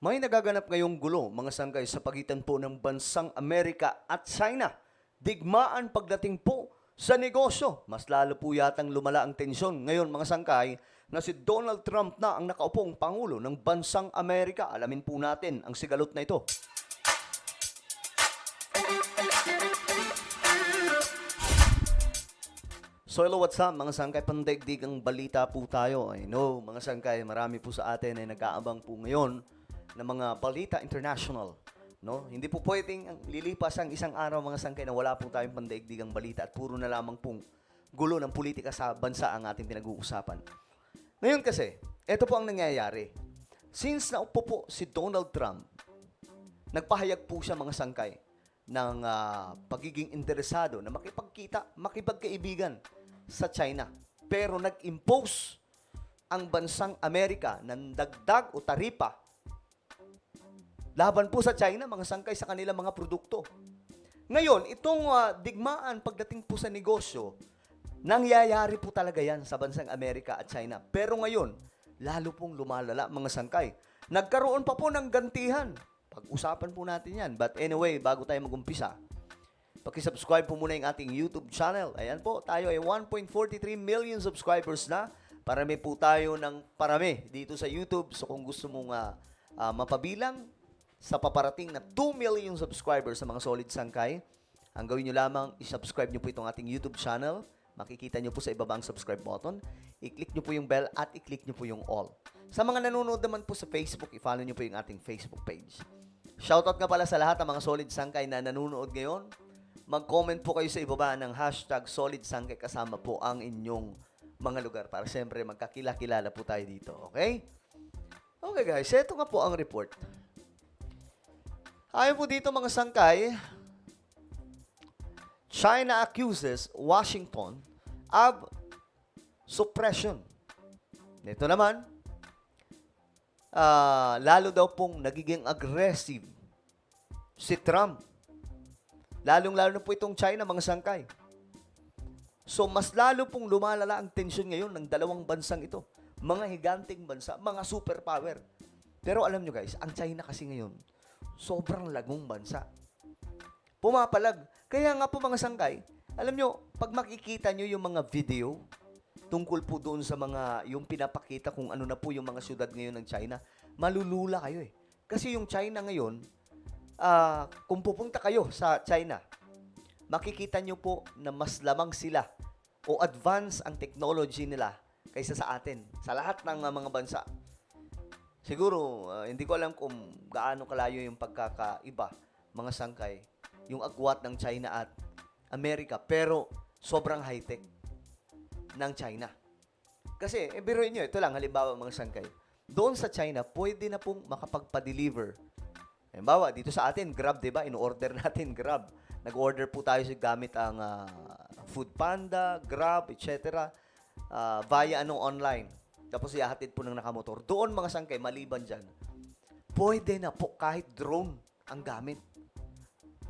May nagaganap ngayong gulo, mga sangkay, sa pagitan po ng bansang Amerika at China. Digmaan pagdating po sa negosyo. Mas lalo po yatang lumala ang tensyon ngayon, mga sangkay, na si Donald Trump na ang nakaupong Pangulo ng bansang Amerika. Alamin po natin ang sigalot na ito. So hello, what's up mga sangkay? Pandaigdigang balita po tayo. I know, mga sangkay, marami po sa atin ay nag-aabang po ngayon ng mga balita international. No? Hindi po pwedeng lilipas ang isang araw mga sangkay na wala po tayong pandaigdigang balita at puro na lamang pong gulo ng politika sa bansa ang ating pinag-uusapan. Ngayon kasi, ito po ang nangyayari. Since naupo po si Donald Trump, nagpahayag po siya mga sangkay ng pagiging interesado na makipagkita, makipagkaibigan sa China. Pero nag-impose ang bansang Amerika ng dagdag o taripa laban po sa China, mga sangkay, sa kanilang mga produkto. Ngayon, itong digmaan pagdating po sa negosyo, nangyayari po talaga yan sa bansang Amerika at China. Pero ngayon, lalo pong lumalala, mga sangkay. Nagkaroon pa po ng gantihan. Pag-usapan po natin yan. But anyway, bago tayo mag-umpisa, pakisubscribe po muna yung ating YouTube channel. Ayan po, tayo ay 1.43 million subscribers na. Parami po tayo ng parami dito sa YouTube. So kung gusto mong mapabilang sa paparating na 2 million subscribers sa mga solid sangkay, ang gawin nyo lamang, isubscribe nyo po itong ating YouTube channel. Makikita nyo po sa ibaba ang subscribe button. I-click nyo po yung bell at i-click nyo po yung all. Sa mga nanonood naman po sa Facebook, i-follow nyo po yung ating Facebook page. Shoutout nga pala sa lahat ng mga solid sangkay na nanonood ngayon. Mag-comment po kayo sa ibaba ng hashtag solid sangkay kasama po ang inyong mga lugar para siyempre magkakilala po tayo dito. Okay? Okay guys, ito nga po ang report. Ayon po dito mga sangkay, China accuses Washington of suppression. Ito naman, lalo daw pong nagiging aggressive si Trump. Lalong-lalo na po itong China, mga sangkay. So, mas lalo pong lumalala ang tensyon ngayon ng dalawang bansang ito. Mga higanting bansa, mga superpower. Pero alam nyo guys, ang China kasi ngayon, sobrang lagong bansa. Pumapalag. Kaya nga po mga sangkay, alam nyo, pag makikita nyo yung mga video tungkol po doon sa mga, yung pinapakita kung ano na po yung mga syudad ngayon ng China, malulula kayo eh. Kasi yung China ngayon, kung pupunta kayo sa China, makikita nyo po na mas lamang sila o advance ang technology nila kaysa sa atin, sa lahat ng mga bansa. Siguro, hindi ko alam kung gaano kalayo yung pagkakaiba, mga sangkay, yung agwat ng China at Amerika, pero sobrang high-tech ng China. Kasi, biruin nyo, ito lang, halimbawa mga sangkay, doon sa China, pwede na pong makapagpa-deliver. Halimbawa, dito sa atin, Grab, diba? In-order natin Grab. Nag-order po tayo gamit ang Food Panda, Grab, etc. Via online. Tapos ihahatid po ng nakamotor. Doon mga sangkay, maliban dyan, pwede na po kahit drone ang gamit.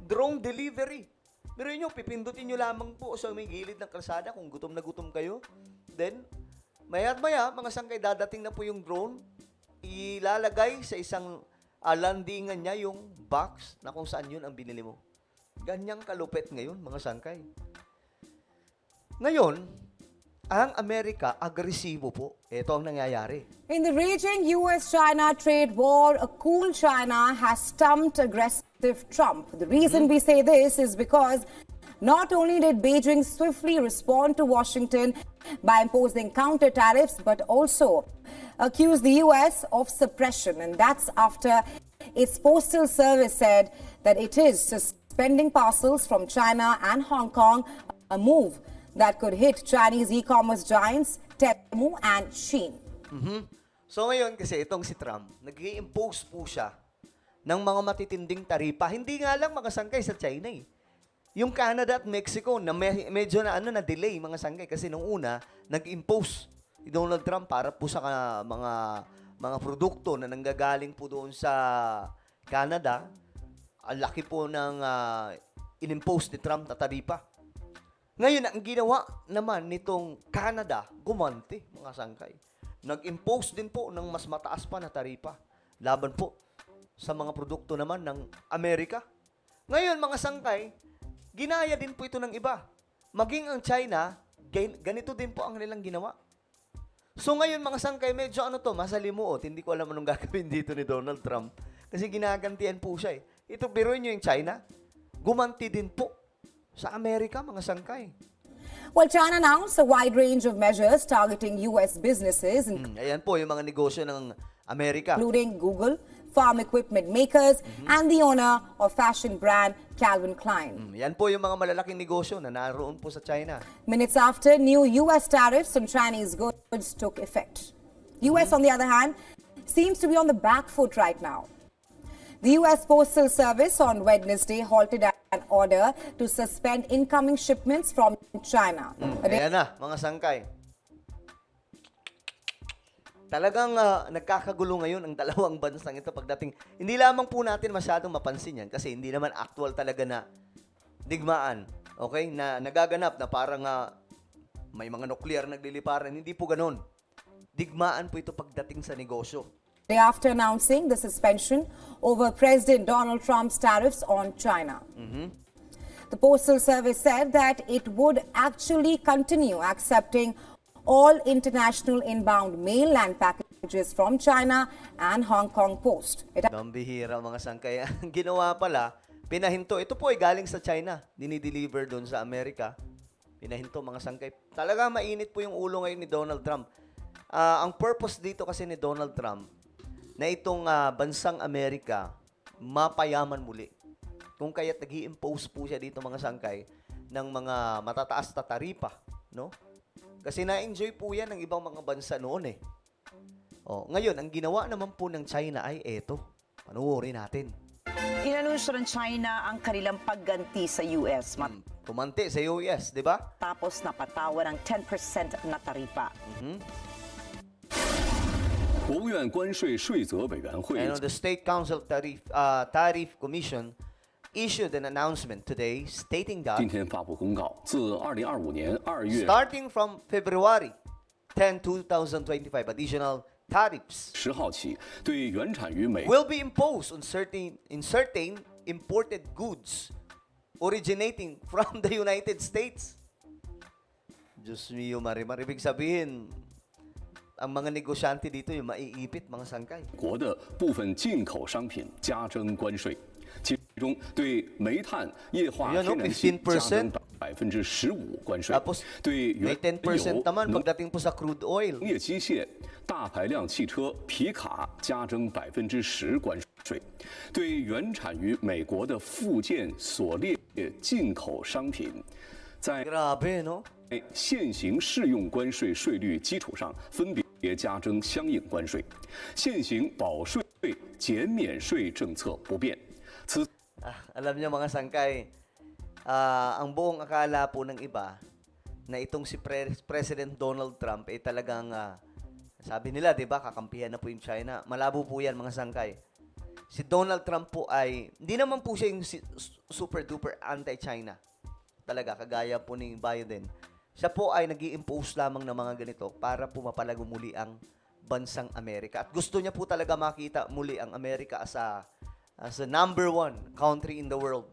Drone delivery. Pero nyo, pipindutin nyo lamang po sa may gilid ng kalsada kung gutom na gutom kayo. Then, maya't maya, mga sangkay, dadating na po yung drone. Ilalagay sa isang landingan niya yung box na kung saan yun ang binili mo. Ganyang kalupit ngayon, mga sangkay. Ngayon, ang Amerika, agresibo po. Ito ang nangyayari. In the raging US-China trade war, a cool China has stumped aggressive Trump. The reason we say this is because not only did Beijing swiftly respond to Washington by imposing counter tariffs, but also accused the US of suppression. And that's after its postal service said that it is suspending parcels from China and Hong Kong, a move that could hit Chinese e-commerce giants Temu and Shein. So ngayon kasi itong si Trump, nag-i-impose po siya ng mga matitinding taripa. Hindi nga lang mga sangkay sa China eh. Yung Canada at Mexico na medyo na delay mga sangkay kasi nung una nag-impose si Donald Trump para po sa mga produkto na nanggagaling po doon sa Canada. Ang laki po ng in-impose ni Trump na taripa. Ngayon, ang ginawa naman nitong Canada, gumanti, mga sangkay. Nag-impose din po ng mas mataas pa na taripa laban po sa mga produkto naman ng Amerika. Ngayon, mga sangkay, ginaya din po ito ng iba. Maging ang China, ganito din po ang nilang ginawa. So ngayon, mga sangkay, medyo masalimuot. Hindi ko alam anong gagawin dito ni Donald Trump. Kasi ginagantian po siya eh. Ito, biruin nyo yung China, gumanti din po sa Amerika, mga sangkay. Well, China announced a wide range of measures targeting U.S. businesses, Ayan po yung mga negosyo ng Amerika. including Google, farm equipment makers, and the owner of fashion brand Calvin Klein. Yan po yung mga malalaking negosyo na naroon po sa China. Minutes after new U.S. tariffs on Chinese goods took effect. U.S., on the other hand, seems to be on the back foot right now. The U.S. Postal Service on Wednesday halted an order to suspend incoming shipments from China. Ayan na, mga sangkay. Talagang nagkakagulo ngayon ang dalawang bansang ito pagdating. Hindi lamang po natin masyadong mapansin yan kasi hindi naman actual talaga na digmaan. Okay? Na nagaganap na parang may mga nuclear nagliliparan. Hindi po ganun. Digmaan po ito pagdating sa negosyo. After announcing the suspension over President Donald Trump's tariffs on China. The Postal Service said that it would actually continue accepting all international inbound mail and packages from China and Hong Kong Post. Bambihira mga sangkay. Ang ginawa pala, pinahinto. Ito po ay galing sa China. Dinideliver doon sa Amerika. Pinahinto mga sangkay. Talaga mainit po yung ulo ngayon ni Donald Trump. Ang purpose dito kasi ni Donald Trump, na itong bansang Amerika, mapayaman muli. Kung kaya't nag-i-impose po siya dito mga sangkay ng mga matataas na taripa, no? Kasi na-enjoy po yan ng ibang mga bansa noon eh. Ngayon, ang ginawa naman po ng China ay eto. Panuorin natin. Inanunsyo ng China ang kanilang pagganti sa US Kumanti sa US, di ba? matapos napatawan ng 10% na taripa. 国务院关税税则委员会 And the State Council Tariff Commission issued an announcement today stating that 今天发布公告，自2025年2月 starting from February 10, 2025, additional tariffs 10号起，对原产于美 will be imposed on certain imported goods originating from the United States. Diyos mio, Marimar. Ibig sabihin, ang mga negosyante dito yung maiipit, mga sangkay. 国的部分进口商品加征关税，其中对煤炭、液化天然气加征15%关税 Tapos, 对 may 原 10% 油 naman 农 pagdating po sa crude oil. 业机械、大排量汽车、皮卡加征10%关税，对原产于美国的附件锁列进口商品，在 Grabe, no? 现行适用关税税率基础上，分别加征相应关税。现行保税减免税政策不变。此 Alam niyo mga sangkay, ang buong akala po ng iba na itong si President Donald Trump ay talagang, sabi nila, di ba, kakampihan na po yung China. Malabo po yan mga sangkay. Si Donald Trump po ay, hindi naman po siya yung super-duper anti-China. Talaga, kagaya po ni Biden. Siya po ay nag-i-impose lamang ng mga ganito para po mapalago muli ang bansang Amerika. At gusto niya po talaga makita muli ang Amerika as a number one country in the world.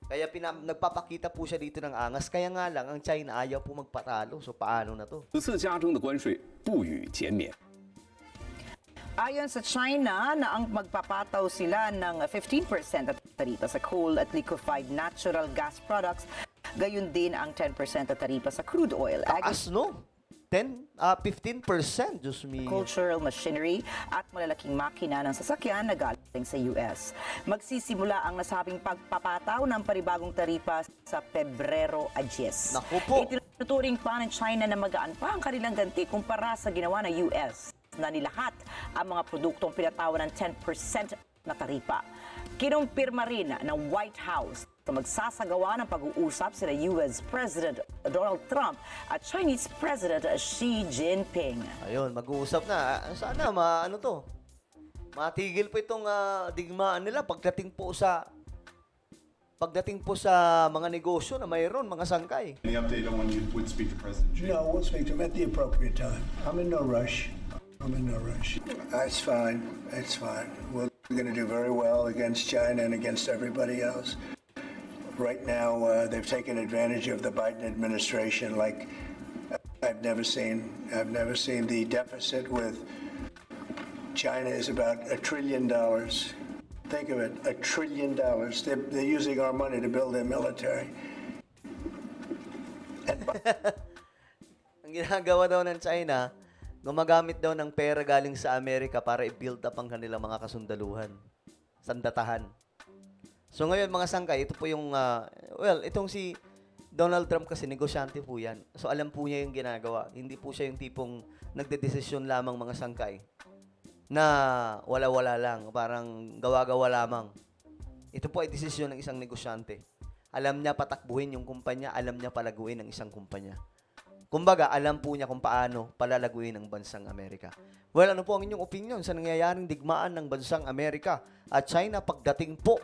Kaya nagpapakita po siya dito ng angas. Kaya nga lang, ang China ayaw po magpatalo. So, paano na to? 此次加征的关税不予减免。 Ayon sa China na ang magpapataw sila ng 15% at taripa sa coal at liquefied natural gas products, gayon din ang 10% at taripa sa crude oil, Taas, no? 15%. Diyos mio. agricultural machinery at malalaking makina ng sasakyan na galing sa US. Magsisimula ang nasabing pagpapataw ng panibagong taripa sa Pebrero 10. Naku po. Itinuturing pa ng China na magaan pa ang kanilang ganti kumpara sa ginawa ng US na nilahat ang mga produktong pinatawan ng 10% na taripa. Kinumpirma rin ng White House na magsasagawa ng pag-uusap sila US President Donald Trump at Chinese President Xi Jinping. Ayun, mag-uusap na. Sana matigil po itong digmaan nila pagdating po sa mga negosyo na mayroon, mga sangkay. Any update on when you would speak to President Xi? No, we'll speak to him at the appropriate time. I'm in no rush. That's fine. That's fine. We'll going to do very well against China and against everybody else. Right now, they've taken advantage of the Biden administration like I've never seen. I've never seen. The deficit with China is about $1 trillion. Think of it, $1 trillion. They're using our money to build their military. And Ang ginagawa daw ng China, gumagamit daw ng pera galing sa Amerika para i-build up ang kanilang mga kasundaluhan, sandatahan. So ngayon mga sangkay, ito po yung, itong si Donald Trump kasi negosyante po yan. So alam po niya yung ginagawa. Hindi po siya yung tipong nagdedesisyon lamang mga sangkay na wala-wala lang, parang gawa-gawa lamang. Ito po ay desisyon ng isang negosyante. Alam niya patakbuhin yung kumpanya, alam niya palaguin ang isang kumpanya. Kumbaga, alam po niya kung paano palalaguin ang bansang Amerika. Well, ano po ang inyong opinion sa nangyayaring digmaan ng bansang Amerika at China pagdating po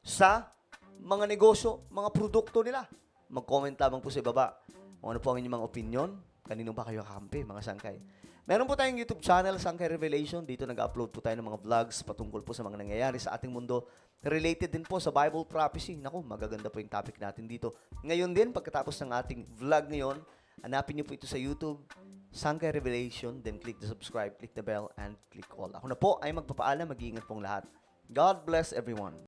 sa mga negosyo, mga produkto nila? Mag-comment lamang po sa ibaba kung ano po ang inyong mga opinion. Kanino ba kayo kakampi, mga sangkay? Meron po tayong YouTube channel, Sangkay Revelation. Dito nag-upload po tayo ng mga vlogs patungkol po sa mga nangyayari sa ating mundo. Related din po sa Bible prophecy. Naku, magaganda po yung topic natin dito. Ngayon din, pagkatapos ng ating vlog ngayon, hanapin niyo po ito sa YouTube, Sangkay Revelation. Then click the subscribe, click the bell, and click all. Ako na po ay magpapaalam. Mag-iingat pong lahat. God bless everyone.